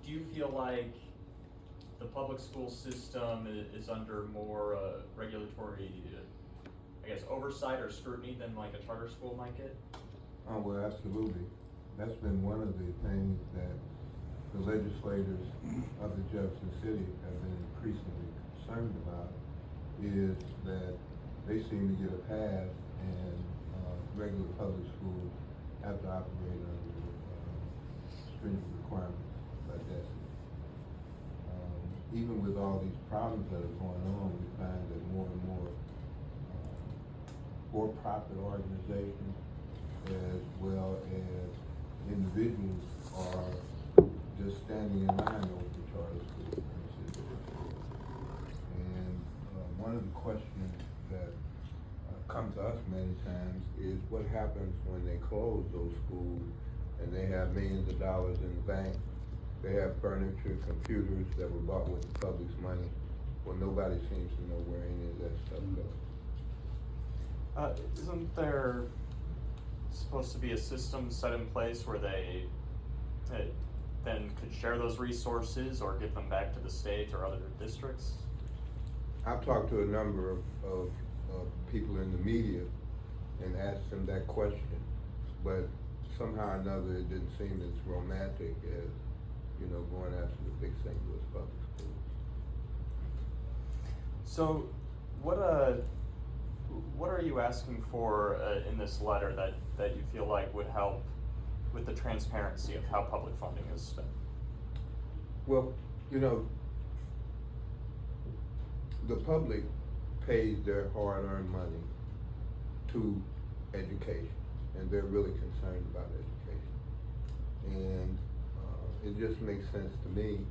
do you feel like the public school system is under more regulatory, I guess, oversight or scrutiny than like a charter school might get? Oh, well, absolutely. That's been one of the things that the legislators of the Jefferson City have been increasingly concerned about, is that they seem to get a pass and regular public schools have to operate under stringent requirements like that. Even with all these problems that are going on, we find that more and more for-profit organizations as well as individuals are just standing in line over the charter school. And one of the questions that come to us many times is what happens when they close those schools and they have millions of dollars in the bank. They have furniture, computers that were bought with the public's money. Well, nobody seems to know where any of that stuff goes. Isn't there supposed to be a system set in place where they then could share those resources or give them back to the state or other districts? I've talked to a number of people in the media and asked them that question, but somehow or another it didn't seem as romantic as, going after the big St. Louis public schools. So, what are you asking for in this letter that you feel like would help with the transparency of how public funding is spent? Well, the public pays their hard-earned money to education, and they're really concerned about education. And it just makes sense to me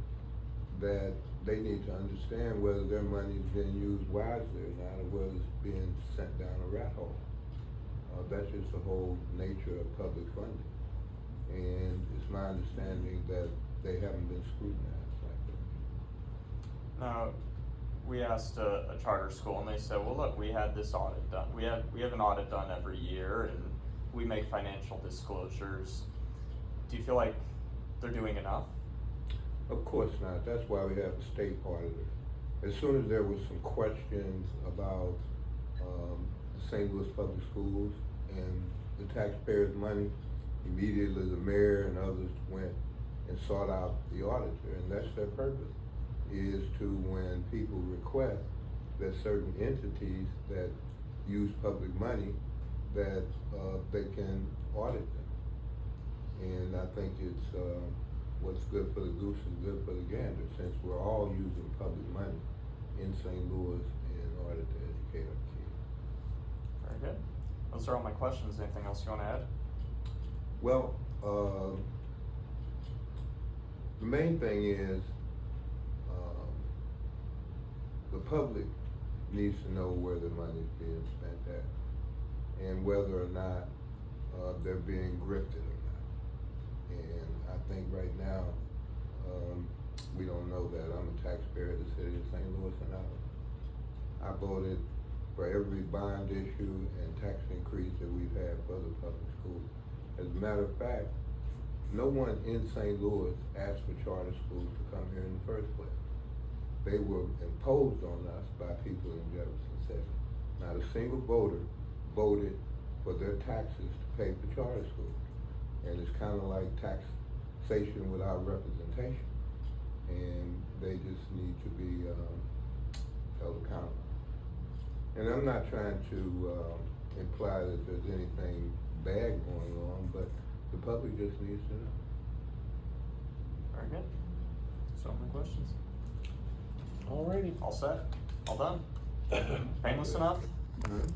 that they need to understand whether their money is being used wisely or not, or whether it's being sent down a rat hole. That's just the whole nature of public funding. And it's my understanding that they haven't been scrutinized like that. Now, we asked a charter school and they said, well, look, we had this audit done. We have an audit done every year and we make financial disclosures. Do you feel like they're doing enough? Of course not. That's why we have a state auditor. As soon as there was some questions about the St. Louis public schools and the taxpayers' money, immediately the mayor and others went and sought out the auditor, and that's their purpose, is to, when people request that certain entities that use public money, that they can audit them. And I think it's what's good for the goose is good for the gander, since we're all using public money in St. Louis in order to educate our kids. Very good. Those are all my questions. Anything else you want to add? Well, the main thing is the public needs to know where the money is being spent at and whether or not they're being grifted or not. And I think right now we don't know that. I'm a taxpayer of the city of St. Louis, and I voted for every bond issue and tax increase that we've had for the public schools. As a matter of fact, no one in St. Louis asked for charter schools to come here in the first place. They were imposed on us by people in Jefferson City. Not a single voter voted for their taxes to pay for charter schools. And it's kind of like taxation without representation. And they just need to be held accountable. And I'm not trying to imply that there's anything bad going on, but the public just needs to know. Very good. So many questions. Alrighty. All set? All done? Painless enough? Mm-hmm.